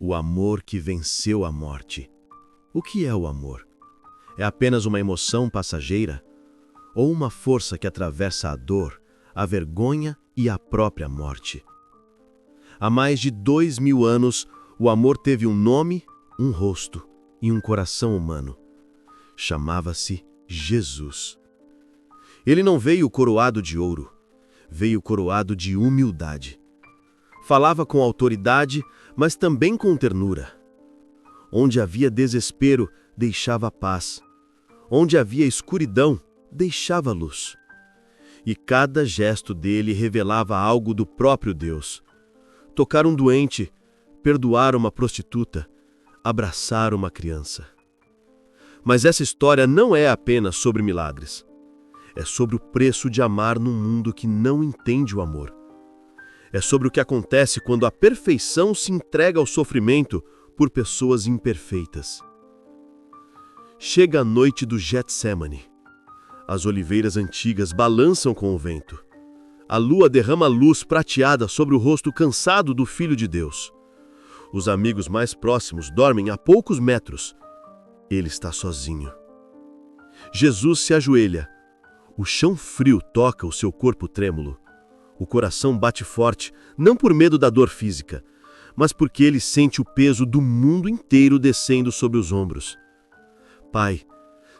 O amor que venceu a morte. O que é o amor? É apenas uma emoção passageira? Ou uma força que atravessa a dor, a vergonha e a própria morte? Há mais de 2000 anos, o amor teve um nome, um rosto e um coração humano. Chamava-se Jesus. Ele não veio coroado de ouro, veio coroado de humildade. Falava com autoridade, mas também com ternura. Onde havia desespero, deixava paz. Onde havia escuridão, deixava luz. E cada gesto dele revelava algo do próprio Deus. Tocar um doente, perdoar uma prostituta, abraçar uma criança. Mas essa história não é apenas sobre milagres. É sobre o preço de amar num mundo que não entende o amor. É sobre o que acontece quando a perfeição se entrega ao sofrimento por pessoas imperfeitas. Chega a noite do Getsemane. As oliveiras antigas balançam com o vento. A lua derrama luz prateada sobre o rosto cansado do Filho de Deus. Os amigos mais próximos dormem a poucos metros. Ele está sozinho. Jesus se ajoelha. O chão frio toca o seu corpo trêmulo. O coração bate forte, não por medo da dor física, mas porque ele sente o peso do mundo inteiro descendo sobre os ombros. Pai,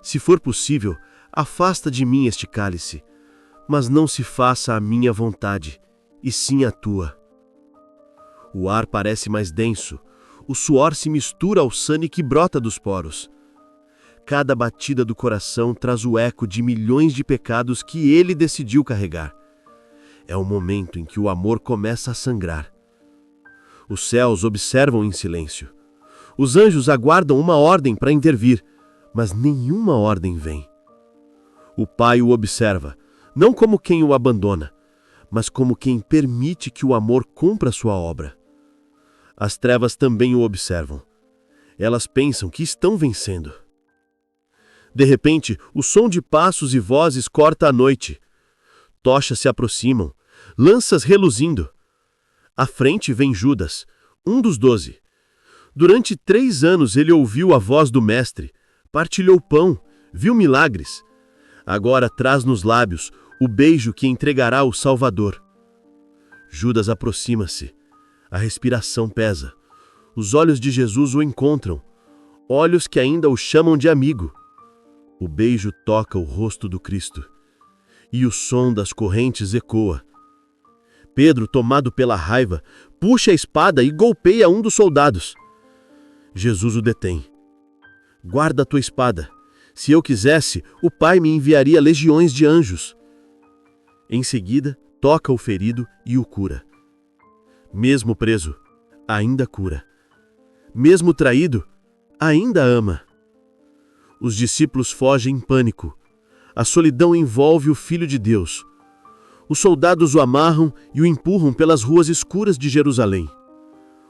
se for possível, afasta de mim este cálice, mas não se faça a minha vontade, e sim a tua. O ar parece mais denso, o suor se mistura ao sangue que brota dos poros. Cada batida do coração traz o eco de milhões de pecados que ele decidiu carregar. É o momento em que o amor começa a sangrar. Os céus observam em silêncio. Os anjos aguardam uma ordem para intervir, mas nenhuma ordem vem. O Pai o observa, não como quem o abandona, mas como quem permite que o amor cumpra sua obra. As trevas também o observam. Elas pensam que estão vencendo. De repente, o som de passos e vozes corta a noite. Tochas se aproximam, lanças reluzindo. À frente vem Judas, um dos 12. Durante 3 anos ele ouviu a voz do Mestre, partilhou pão, viu milagres. Agora traz nos lábios o beijo que entregará o Salvador. Judas aproxima-se. A respiração pesa. Os olhos de Jesus o encontram, olhos que ainda o chamam de amigo. O beijo toca o rosto do Cristo. E o som das correntes ecoa. Pedro, tomado pela raiva, puxa a espada e golpeia um dos soldados. Jesus o detém. Guarda a tua espada. Se eu quisesse, o Pai me enviaria legiões de anjos. Em seguida, toca o ferido e o cura. Mesmo preso, ainda cura. Mesmo traído, ainda ama. Os discípulos fogem em pânico. A solidão envolve o Filho de Deus. Os soldados o amarram e o empurram pelas ruas escuras de Jerusalém.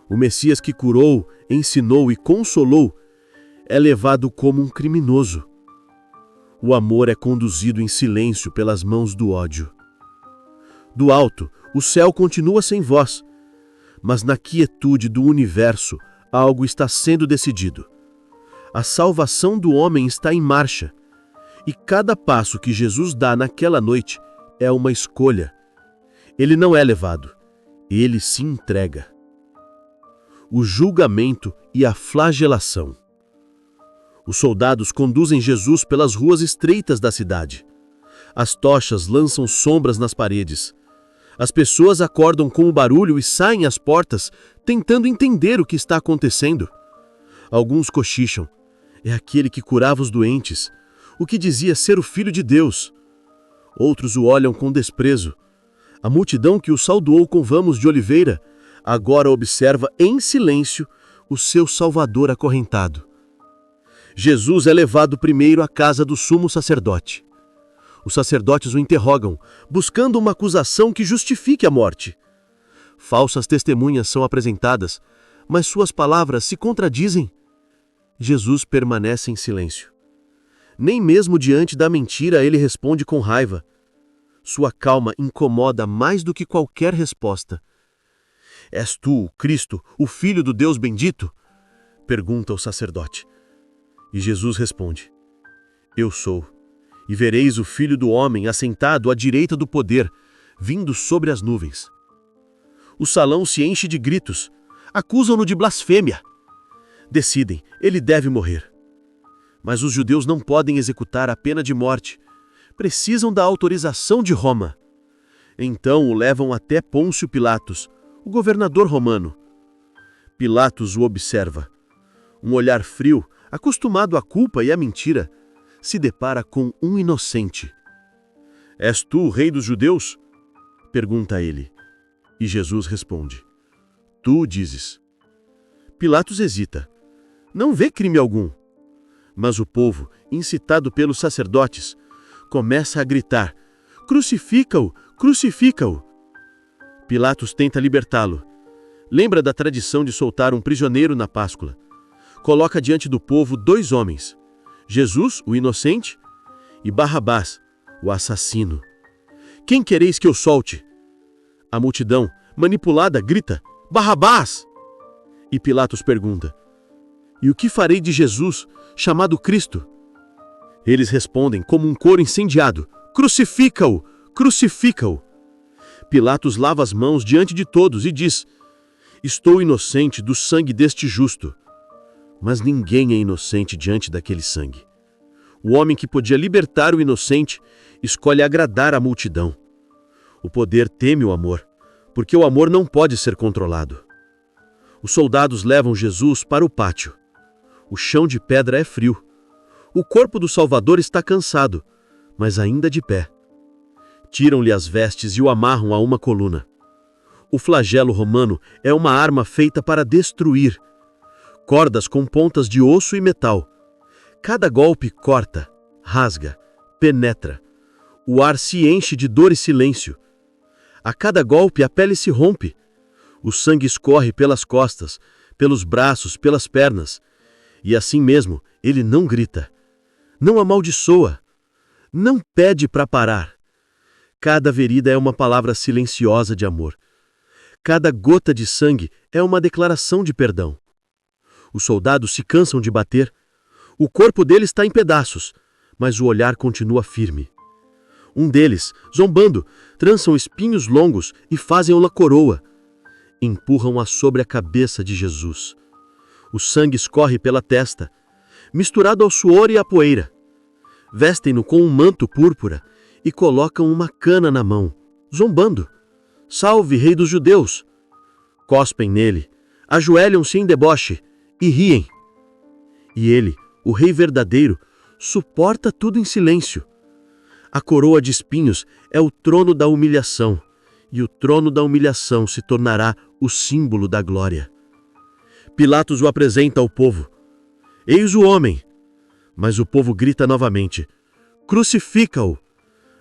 O Messias que curou, ensinou e consolou é levado como um criminoso. O amor é conduzido em silêncio pelas mãos do ódio. Do alto, o céu continua sem voz, mas na quietude do universo algo está sendo decidido. A salvação do homem está em marcha, e cada passo que Jesus dá naquela noite é uma escolha. Ele não é levado, ele se entrega. O julgamento e a flagelação. Os soldados conduzem Jesus pelas ruas estreitas da cidade. As tochas lançam sombras nas paredes. As pessoas acordam com o barulho e saem às portas, tentando entender o que está acontecendo. Alguns cochicham. É aquele que curava os doentes, o que dizia ser o Filho de Deus. Outros o olham com desprezo. A multidão que o saudou com ramos de oliveira agora observa em silêncio o seu Salvador acorrentado. Jesus é levado primeiro à casa do sumo sacerdote. Os sacerdotes o interrogam, buscando uma acusação que justifique a morte. Falsas testemunhas são apresentadas, mas suas palavras se contradizem. Jesus permanece em silêncio. Nem mesmo diante da mentira ele responde com raiva. Sua calma incomoda mais do que qualquer resposta. És tu, o Cristo, o Filho do Deus bendito? Pergunta o sacerdote. E Jesus responde: Eu sou. E vereis o Filho do Homem assentado à direita do poder, vindo sobre as nuvens. O salão se enche de gritos. Acusam-no de blasfêmia. Decidem, ele deve morrer. Mas os judeus não podem executar a pena de morte. Precisam da autorização de Roma. Então o levam até Pôncio Pilatos, o governador romano. Pilatos o observa. Um olhar frio, acostumado à culpa e à mentira, se depara com um inocente. És tu o rei dos judeus? Pergunta ele. E Jesus responde: Tu dizes. Pilatos hesita. Não vê crime algum. Mas o povo, incitado pelos sacerdotes, começa a gritar: Crucifica-o! Crucifica-o! Pilatos tenta libertá-lo. Lembra da tradição de soltar um prisioneiro na Páscoa. Coloca diante do povo 2 homens: Jesus, o inocente, e Barrabás, o assassino. Quem quereis que eu solte? A multidão, manipulada, grita: Barrabás! E Pilatos pergunta: E o que farei de Jesus, chamado Cristo? Eles respondem como um coro incendiado: Crucifica-o! Crucifica-o! Pilatos lava as mãos diante de todos e diz: Estou inocente do sangue deste justo. Mas ninguém é inocente diante daquele sangue. O homem que podia libertar o inocente escolhe agradar a multidão. O poder teme o amor, porque o amor não pode ser controlado. Os soldados levam Jesus para o pátio. O chão de pedra é frio. O corpo do Salvador está cansado, mas ainda de pé. Tiram-lhe as vestes e o amarram a uma coluna. O flagelo romano é uma arma feita para destruir. Cordas com pontas de osso e metal. Cada golpe corta, rasga, penetra. O ar se enche de dor e silêncio. A cada golpe a pele se rompe. O sangue escorre pelas costas, pelos braços, pelas pernas. E assim mesmo, ele não grita. Não amaldiçoa. Não pede para parar. Cada ferida é uma palavra silenciosa de amor. Cada gota de sangue é uma declaração de perdão. Os soldados se cansam de bater. O corpo dele está em pedaços, mas o olhar continua firme. Um deles, zombando, trançam espinhos longos e fazem-o coroa. Empurram-a sobre a cabeça de Jesus. O sangue escorre pela testa, misturado ao suor e à poeira. Vestem-no com um manto púrpura e colocam uma cana na mão, zombando. Salve, rei dos judeus! Cospem nele, ajoelham-se em deboche e riem. E ele, o rei verdadeiro, suporta tudo em silêncio. A coroa de espinhos é o trono da humilhação, e o trono da humilhação se tornará o símbolo da glória. Pilatos o apresenta ao povo. Eis o homem! Mas o povo grita novamente: Crucifica-o!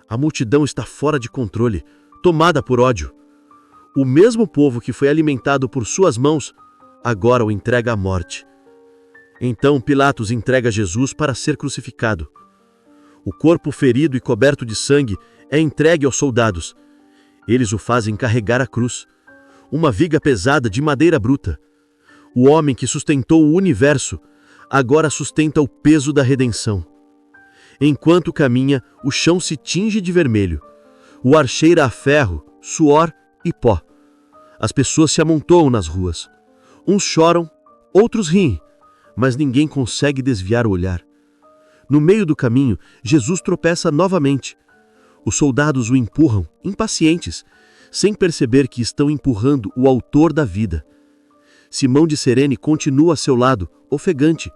A multidão está fora de controle, tomada por ódio. O mesmo povo que foi alimentado por suas mãos, agora o entrega à morte. Então Pilatos entrega Jesus para ser crucificado. O corpo ferido e coberto de sangue é entregue aos soldados. Eles o fazem carregar a cruz, uma viga pesada de madeira bruta. O homem que sustentou o universo, agora sustenta o peso da redenção. Enquanto caminha, o chão se tinge de vermelho. O ar cheira a ferro, suor e pó. As pessoas se amontoam nas ruas. Uns choram, outros riem, mas ninguém consegue desviar o olhar. No meio do caminho, Jesus tropeça novamente. Os soldados o empurram, impacientes, sem perceber que estão empurrando o autor da vida. Simão de Cirene continua a seu lado, ofegante,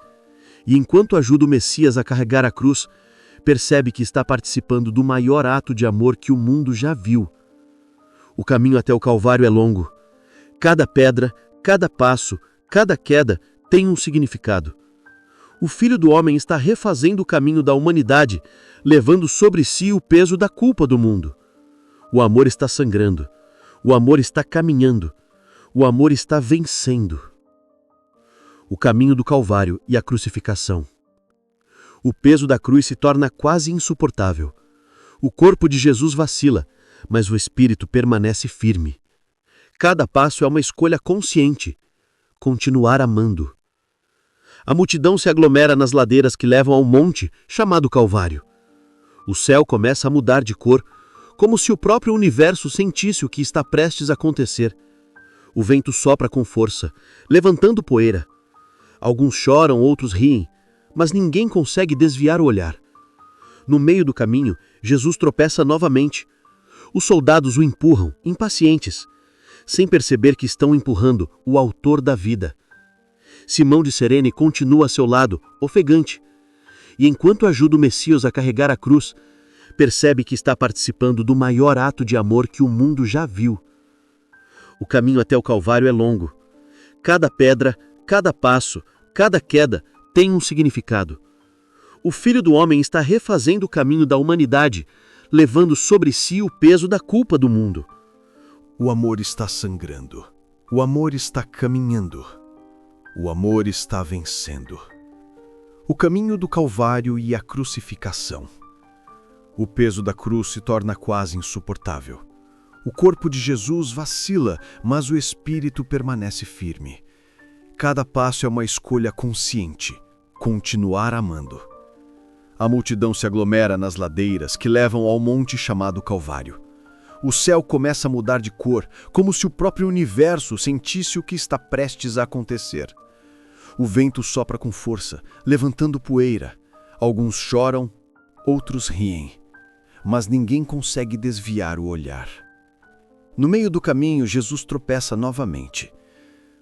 e enquanto ajuda o Messias a carregar a cruz, percebe que está participando do maior ato de amor que o mundo já viu. O caminho até o Calvário é longo. Cada pedra, cada passo, cada queda tem um significado. O Filho do Homem está refazendo o caminho da humanidade, levando sobre si o peso da culpa do mundo. O amor está sangrando. O amor está caminhando. O amor está vencendo. O caminho do Calvário e a crucificação. O peso da cruz se torna quase insuportável. O corpo de Jesus vacila, mas o espírito permanece firme. Cada passo é uma escolha consciente. Continuar amando. A multidão se aglomera nas ladeiras que levam ao monte, chamado Calvário. O céu começa a mudar de cor, como se o próprio universo sentisse o que está prestes a acontecer. O vento sopra com força, levantando poeira. Alguns choram, outros riem, mas ninguém consegue desviar o olhar. No meio do caminho, Jesus tropeça novamente. Os soldados o empurram, impacientes, sem perceber que estão empurrando o autor da vida. Simão de Cirene continua a seu lado, ofegante, e enquanto ajuda o Messias a carregar a cruz, percebe que está participando do maior ato de amor que o mundo já viu. O caminho até o Calvário é longo. Cada pedra, cada passo, cada queda tem um significado. O Filho do Homem está refazendo o caminho da humanidade, levando sobre si o peso da culpa do mundo. O amor está sangrando. O amor está caminhando. O amor está vencendo. O caminho do Calvário e a crucificação. O peso da cruz se torna quase insuportável. O corpo de Jesus vacila, mas o espírito permanece firme. Cada passo é uma escolha consciente. Continuar amando. A multidão se aglomera nas ladeiras que levam ao monte chamado Calvário. O céu começa a mudar de cor, como se o próprio universo sentisse o que está prestes a acontecer. O vento sopra com força, levantando poeira. Alguns choram, outros riem, mas ninguém consegue desviar o olhar. No meio do caminho, Jesus tropeça novamente.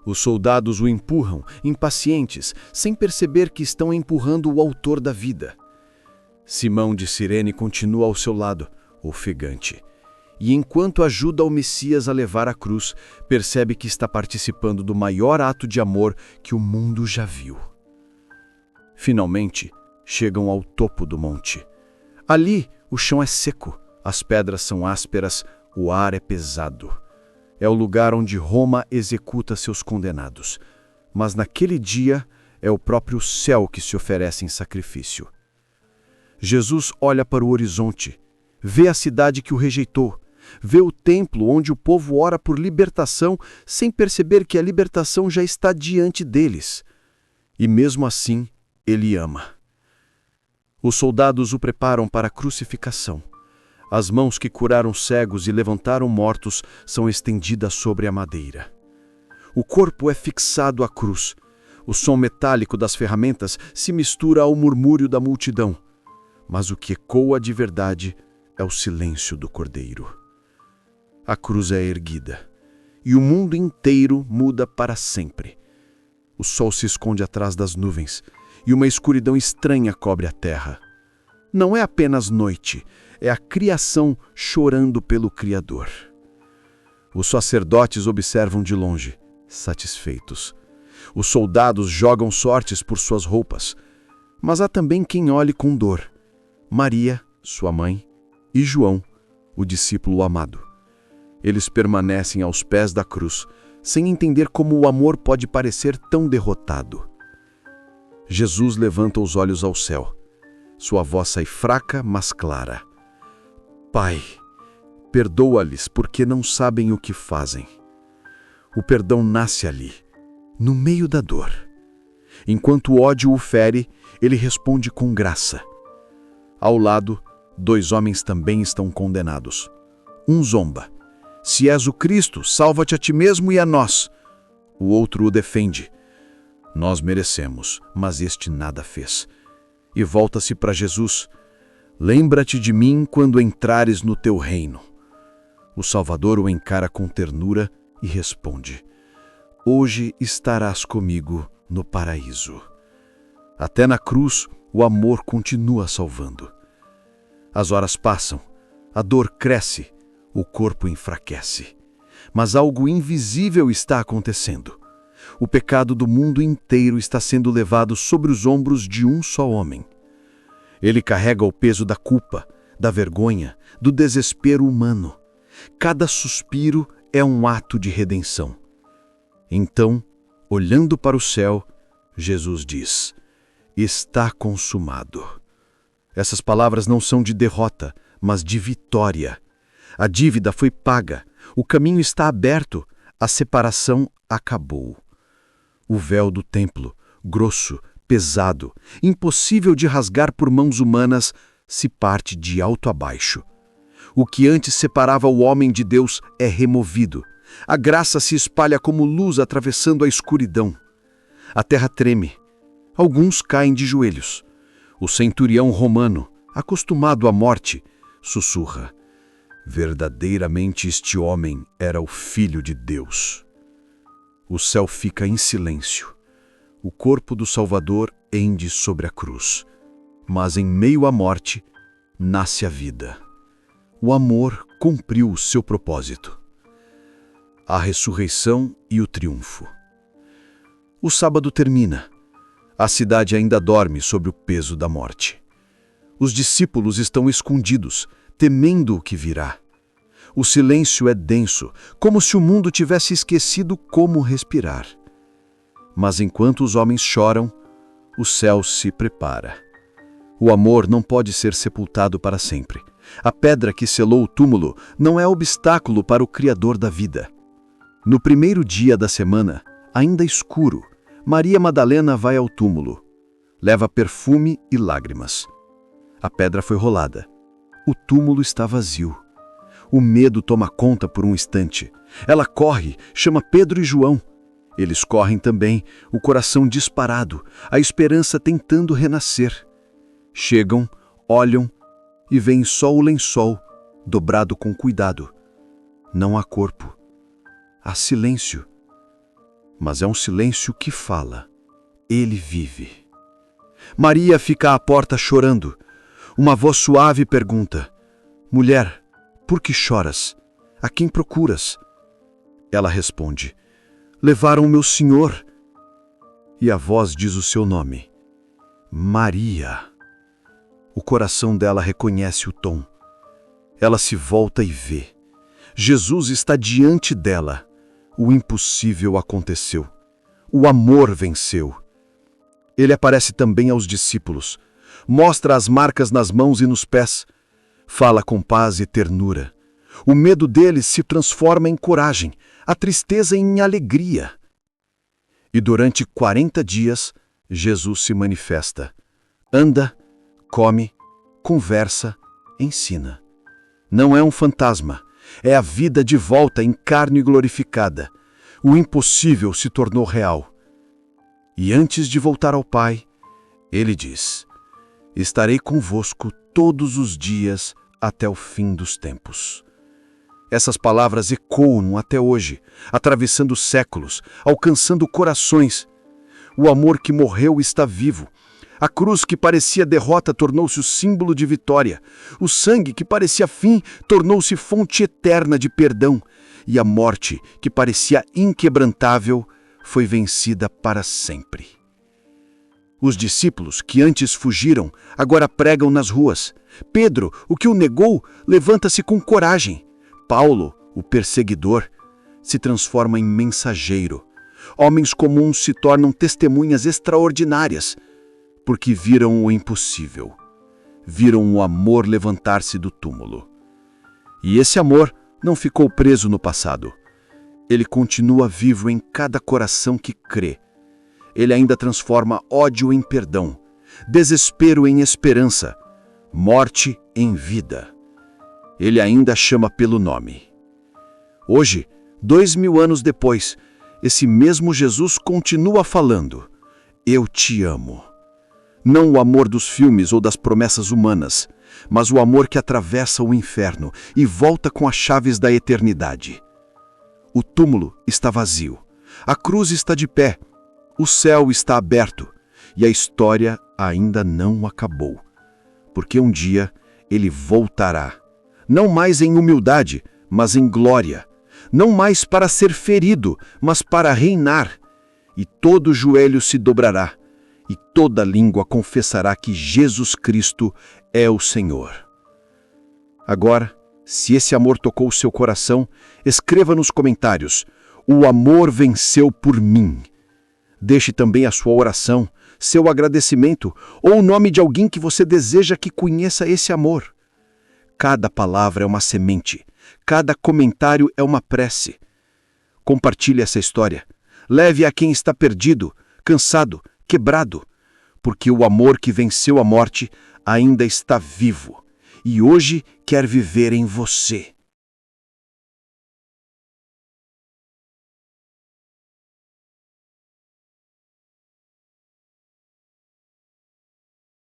Os soldados o empurram, impacientes, sem perceber que estão empurrando o autor da vida. Simão de Cirene continua ao seu lado, ofegante. E enquanto ajuda o Messias a levar a cruz, percebe que está participando do maior ato de amor que o mundo já viu. Finalmente, chegam ao topo do monte. Ali, o chão é seco, as pedras são ásperas, o ar é pesado. É o lugar onde Roma executa seus condenados. Mas naquele dia, é o próprio céu que se oferece em sacrifício. Jesus olha para o horizonte, vê a cidade que o rejeitou, vê o templo onde o povo ora por libertação sem perceber que a libertação já está diante deles. E mesmo assim, ele ama. Os soldados o preparam para a crucificação. As mãos que curaram cegos e levantaram mortos são estendidas sobre a madeira. O corpo é fixado à cruz. O som metálico das ferramentas se mistura ao murmúrio da multidão. Mas o que ecoa de verdade é o silêncio do Cordeiro. A cruz é erguida, e o mundo inteiro muda para sempre. O sol se esconde atrás das nuvens, e uma escuridão estranha cobre a terra. Não é apenas noite, é a criação chorando pelo Criador. Os sacerdotes observam de longe, satisfeitos. Os soldados jogam sortes por suas roupas, mas há também quem olhe com dor. Maria, sua mãe, e João, o discípulo amado. Eles permanecem aos pés da cruz, sem entender como o amor pode parecer tão derrotado. Jesus levanta os olhos ao céu. Sua voz sai fraca, mas clara. Pai, perdoa-lhes porque não sabem o que fazem. O perdão nasce ali, no meio da dor. Enquanto o ódio o fere, ele responde com graça. Ao lado, 2 homens também estão condenados. Um zomba. Se és o Cristo, salva-te a ti mesmo e a nós. O outro o defende. Nós merecemos, mas este nada fez. E volta-se para Jesus. Lembra-te de mim quando entrares no teu reino. O Salvador o encara com ternura e responde: Hoje estarás comigo no paraíso. Até na cruz, o amor continua salvando. As horas passam, a dor cresce, o corpo enfraquece. Mas algo invisível está acontecendo. O pecado do mundo inteiro está sendo levado sobre os ombros de um só homem. Ele carrega o peso da culpa, da vergonha, do desespero humano. Cada suspiro é um ato de redenção. Então, olhando para o céu, Jesus diz: Está consumado. Essas palavras não são de derrota, mas de vitória. A dívida foi paga, o caminho está aberto, A separação acabou. O véu do templo, grosso, pesado, impossível de rasgar por mãos humanas, se parte de alto a baixo. O que antes separava o homem de Deus é removido. A graça se espalha como luz atravessando a escuridão. A terra treme. Alguns caem de joelhos. O centurião romano, acostumado à morte, sussurra: verdadeiramente este homem era o Filho de Deus. O céu fica em silêncio. O corpo do Salvador ende sobre a cruz. Mas em meio à morte, nasce a vida. O amor cumpriu o seu propósito. A ressurreição e o triunfo. O sábado termina. A cidade ainda dorme sob o peso da morte. Os discípulos estão escondidos, temendo o que virá. O silêncio é denso, como se o mundo tivesse esquecido como respirar. Mas enquanto os homens choram, o céu se prepara. O amor não pode ser sepultado para sempre. A pedra que selou o túmulo não é obstáculo para o Criador da vida. No primeiro dia da semana, ainda escuro, Maria Madalena vai ao túmulo. Leva perfume e lágrimas. A pedra foi rolada. O túmulo está vazio. O medo toma conta por um instante. Ela corre, chama Pedro e João. Eles correm também, o coração disparado, a esperança tentando renascer. Chegam, olham e veem só o lençol, dobrado com cuidado. Não há corpo. Há silêncio. Mas é um silêncio que fala. Ele vive. Maria fica à porta chorando. Uma voz suave pergunta: mulher, por que choras? A quem procuras? Ela responde: levaram meu Senhor. E a voz diz o seu nome: Maria. O coração dela reconhece o tom. Ela se volta e vê. Jesus está diante dela. O impossível aconteceu. O amor venceu. Ele aparece também aos discípulos. Mostra as marcas nas mãos e nos pés. Fala com paz e ternura. O medo deles se transforma em coragem, a tristeza em alegria. E durante 40 dias, Jesus se manifesta. Anda, come, conversa, ensina. Não é um fantasma, é a vida de volta em carne glorificada. O impossível se tornou real. E antes de voltar ao Pai, ele diz: estarei convosco todos os dias até o fim dos tempos. Essas palavras ecoam até hoje, atravessando séculos, alcançando corações. O amor que morreu está vivo. A cruz que parecia derrota tornou-se o símbolo de vitória. O sangue que parecia fim tornou-se fonte eterna de perdão. E a morte, que parecia inquebrantável, foi vencida para sempre. Os discípulos, que antes fugiram, agora pregam nas ruas. Pedro, o que o negou, levanta-se com coragem. Paulo, o perseguidor, se transforma em mensageiro. Homens comuns se tornam testemunhas extraordinárias, porque viram o impossível. Viram o amor levantar-se do túmulo. E esse amor não ficou preso no passado. Ele continua vivo em cada coração que crê. Ele ainda transforma ódio em perdão, desespero em esperança, morte em vida. Ele ainda chama pelo nome. Hoje, 2000 anos depois, esse mesmo Jesus continua falando: eu te amo. Não o amor dos filmes ou das promessas humanas, mas o amor que atravessa o inferno e volta com as chaves da eternidade. O túmulo está vazio, a cruz está de pé, o céu está aberto e a história ainda não acabou. Porque um dia ele voltará, não mais em humildade, mas em glória, não mais para ser ferido, mas para reinar, e todo joelho se dobrará, e toda língua confessará que Jesus Cristo é o Senhor. Agora, se esse amor tocou o seu coração, escreva nos comentários: o amor venceu por mim. Deixe também a sua oração, seu agradecimento ou o nome de alguém que você deseja que conheça esse amor. Cada palavra é uma semente, cada comentário é uma prece. Compartilhe essa história. Leve a quem está perdido, cansado, quebrado, porque o amor que venceu a morte ainda está vivo e hoje quer viver em você.